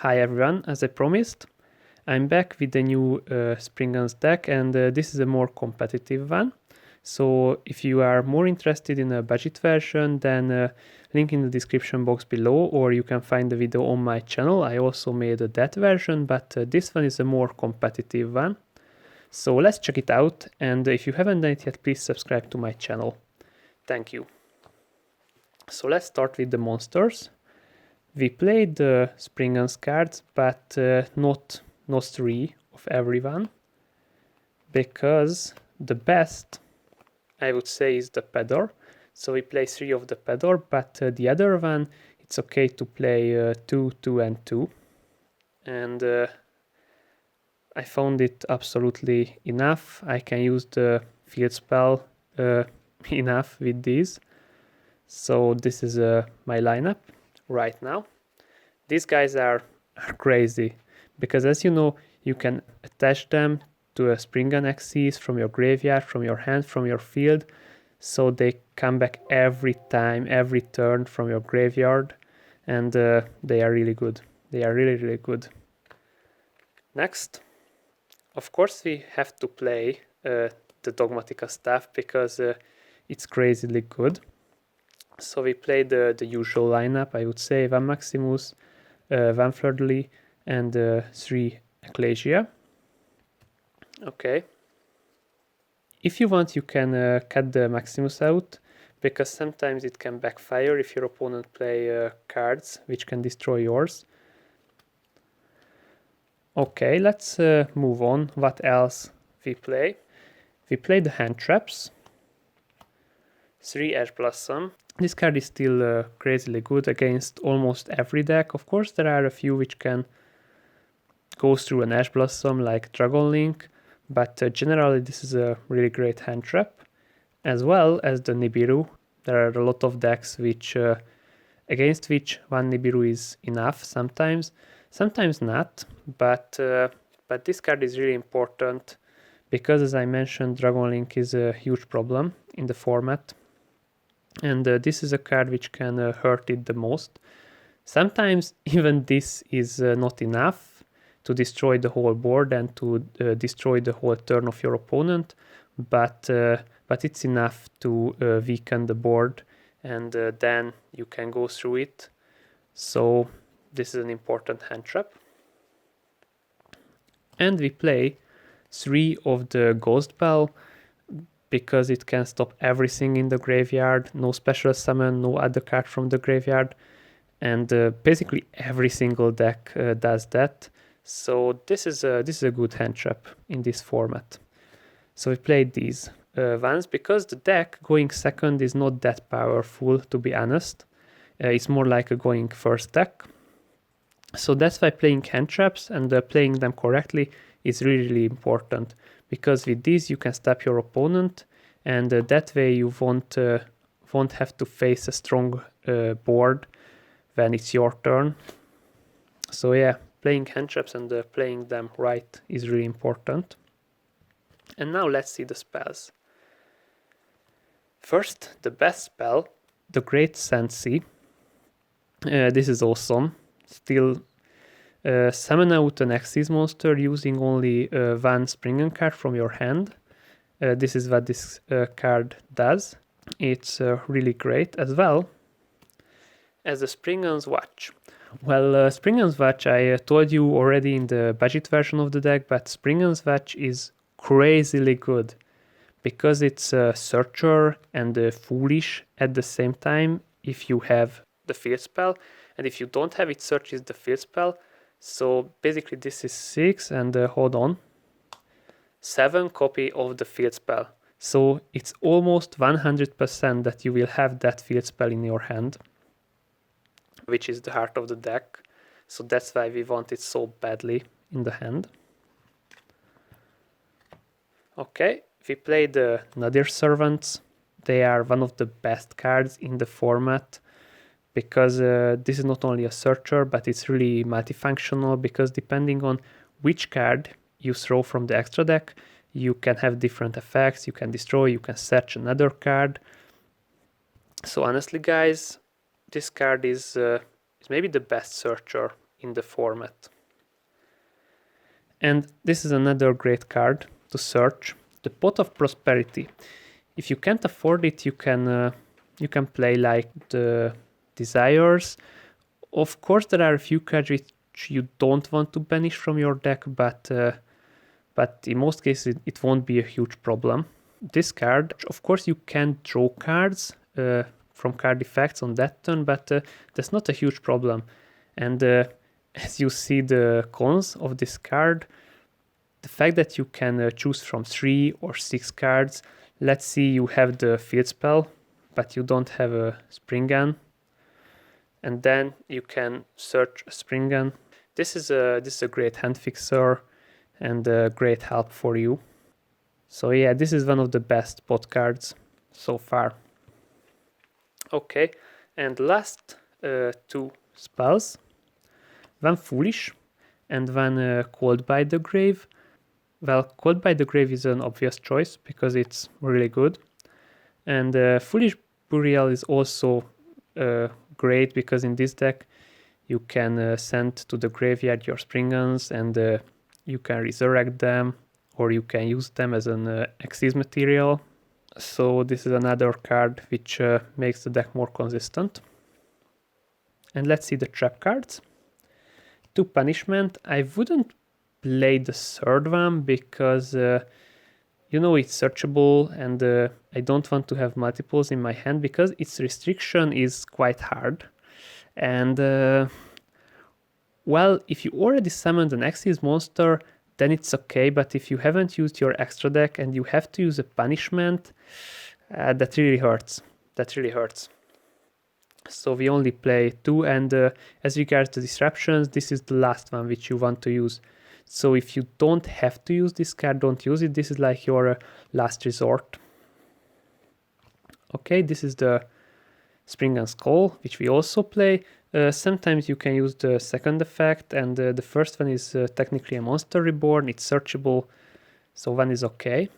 Hi everyone, as I promised, I'm back with the new Springans deck, and this is a more competitive one. So if you are more interested in a budget version, then link in the description box below, or you can find the video on my channel. I also made that version, but this one is a more competitive one. So let's check it out, and if you haven't done it yet, please subscribe to my channel. Thank you. So let's start with the monsters. We played the Springans cards, but not 3 of everyone, because the best, I would say, is the Pedor. So we play 3 of the Pedor, but the other one, it's okay to play 2, 2 and 2. And I found it absolutely enough. I can use the field spell enough with these. So this is my lineup right now. These guys are crazy because, as you know, you can attach them to a Springan axis from your graveyard, from your hand, from your field, so they come back every time, every turn from your graveyard, and they are really good. They are really good. Next, of course, we have to play the Dogmatica stuff because it's crazily good. So we played the usual lineup, I would say, 1 Maximus, 1 Fleur-de-Lis, and 3 Ecclesia. Okay. If you want, you can cut the Maximus out, because sometimes it can backfire if your opponent play cards which can destroy yours. Okay, let's move on. What else we play? We play the hand traps. 3 Ash Blossom. This card is still crazily good against almost every deck. Of course, there are a few which can go through an Ash Blossom, like Dragon Link, but generally this is a really great hand trap. As well as the Nibiru. There are a lot of decks which against which 1 Nibiru is enough sometimes not, but this card is really important because, as I mentioned, Dragon Link is a huge problem in the format. And this is a card which can hurt it the most. Sometimes even this is not enough to destroy the whole board and to destroy the whole turn of your opponent, but it's enough to weaken the board, and then you can go through it. So this is an important hand trap. And we play 3 of the Ghost Bell, because it can stop everything in the graveyard, no special summon, no other card from the graveyard, and basically every single deck does that. So this is a good hand trap in this format. So we played these ones because the deck going second is not that powerful, to be honest. It's more like a going first deck. So that's why playing hand traps and playing them correctly is really important, because with these you can stop your opponent, and that way you won't have to face a strong board when it's your turn. So yeah, playing hand traps and playing them right is really important. And now let's see the spells. First, the best spell, the Great Sensi. This is awesome. Still, summon out an Axis monster using only 1 Springan card from your hand. This is what this card does. It's really great, as well as the Springans Watch. Well, Springans Watch, I told you already in the budget version of the deck, but Springans Watch is crazily good because it's Searcher and Foolish at the same time if you have the field spell, and if you don't have it, Search is the field spell. So basically this is 6 and hold on, 7 copy of the field spell. So it's almost 100% that you will have that field spell in your hand, which is the heart of the deck. So that's why we want it so badly in the hand. Okay, we play the Nadir Servants. They are one of the best cards in the format, because this is not only a searcher, but it's really multifunctional, because depending on which card you throw from the extra deck, you can have different effects. You can destroy, you can search another card. So honestly, guys, this card is maybe the best searcher in the format. And this is another great card to search, the Pot of Prosperity. If you can't afford it, you can play like the Desires. Of course, there are a few cards which you don't want to banish from your deck, but in most cases it won't be a huge problem. This card, of course, you can draw cards from card effects on that turn, but that's not a huge problem. And as you see the cons of this card, the fact that you can choose from 3 or 6 cards. Let's see, you have the field spell, but you don't have a Springan, and then you can search a Springan. This is a great hand fixer and a great help for you. So yeah, this is one of the best pot cards so far. Okay, and last 2 spells, one Foolish and one Called by the Grave. Well, Called by the Grave is an obvious choice because it's really good, and Foolish Burial is also great because in this deck you can send to the graveyard your Springans, and you can resurrect them, or you can use them as an Xyz material. So this is another card which makes the deck more consistent. And let's see the trap cards. 2 Punishment. I wouldn't play the third one because you know it's searchable, and I don't want to have multiples in my hand because its restriction is quite hard. And well, if you already summoned an Xyz monster, then it's okay, but if you haven't used your extra deck and you have to use a punishment, that really hurts. That really hurts. So we only play 2, and as regards to disruptions, this is the last one which you want to use. So if you don't have to use this card, don't use it. This is like your last resort. Okay, this is the Springans Call, which we also play. Sometimes you can use the second effect, and the first one is technically a monster reborn. It's searchable, so one is okay.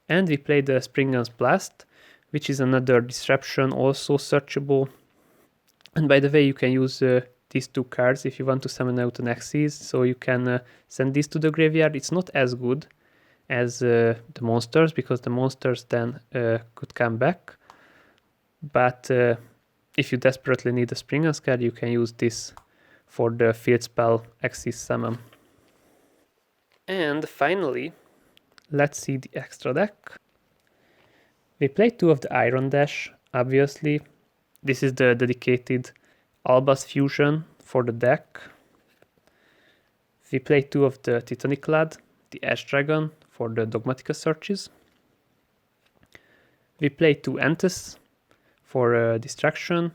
And we play the Springans Blast, which is another disruption, also searchable. And by the way, you can use these 2 cards if you want to summon out an Xyz, so you can send these to the graveyard. It's not as good as the monsters, because the monsters then could come back. But if you desperately need a Springans card, you can use this for the field spell Xyz summon. And finally, let's see the extra deck. We play 2 of the Iron Dash, obviously. This is the dedicated Albas fusion for the deck. We play 2 of the Titanic Lad, the Ash Dragon for the Dogmatica searches. We play 2 Antis for destruction.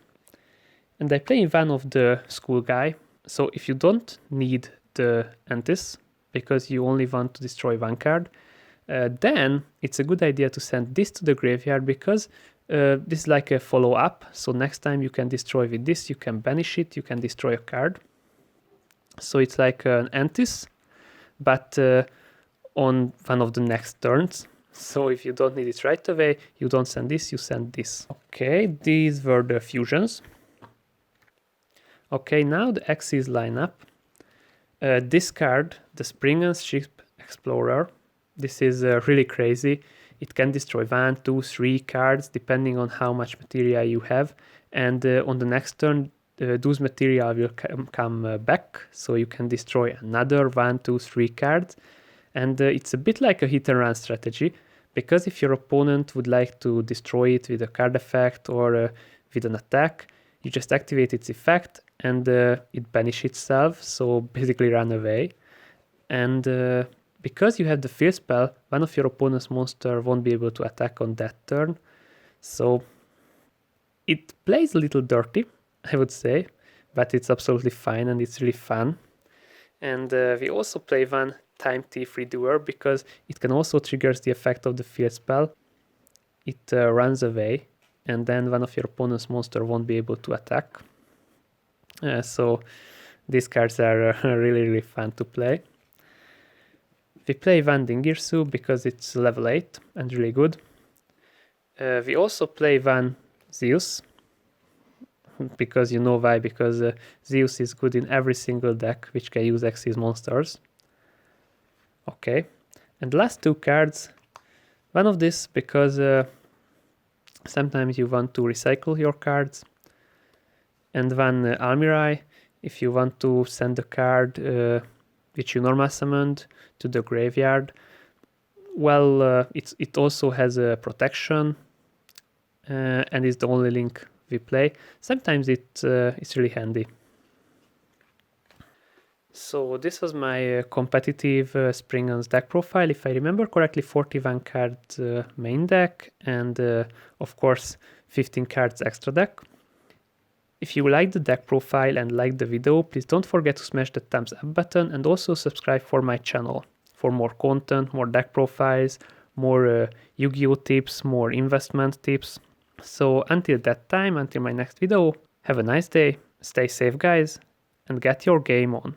And I play 1 of the School Guy. So if you don't need the Antis, because you only want to destroy 1 card, then it's a good idea to send this to the graveyard, because this is like a follow-up. So next time you can destroy with this, you can banish it, you can destroy a card. So it's like an Antis, but on one of the next turns. So if you don't need it right away, you don't send this, you send this. Okay, these were the fusions. Okay, now the Xyz lineup. This card, the Springans Ship Explorer, this is really crazy. It can destroy 1, 2, 3 cards depending on how much material you have, and on the next turn those material will come back, so you can destroy another 1, 2, 3 cards. And it's a bit like a hit and run strategy, because if your opponent would like to destroy it with a card effect or with an attack, you just activate its effect and it banishes itself, so basically run away. And because you have the field spell, one of your opponent's monster won't be able to attack on that turn. So it plays a little dirty, I would say, but it's absolutely fine and it's really fun. And we also play 1 Time Thief Redoer, because it can also trigger the effect of the field spell. It runs away, and then one of your opponent's monster won't be able to attack. So these cards are really, really fun to play. We play 1 Dingirsu because it's level 8 and really good. We also play 1 Zeus, because you know why, because Zeus is good in every single deck which can use Xyz monsters. Okay, and last 2 cards, one of this because sometimes you want to recycle your cards, and one Almirai, if you want to send a card which you normal summoned to the graveyard. Well, it also has a protection and is the only link we play. Sometimes it's really handy. So this was my competitive Springans deck profile. If I remember correctly, 41 cards main deck and of course 15 cards extra deck. If you like the deck profile and like the video, please don't forget to smash the thumbs up button and also subscribe for my channel for more content, more deck profiles, more Yu-Gi-Oh tips, more investment tips. So until that time, until my next video, have a nice day, stay safe guys, and get your game on.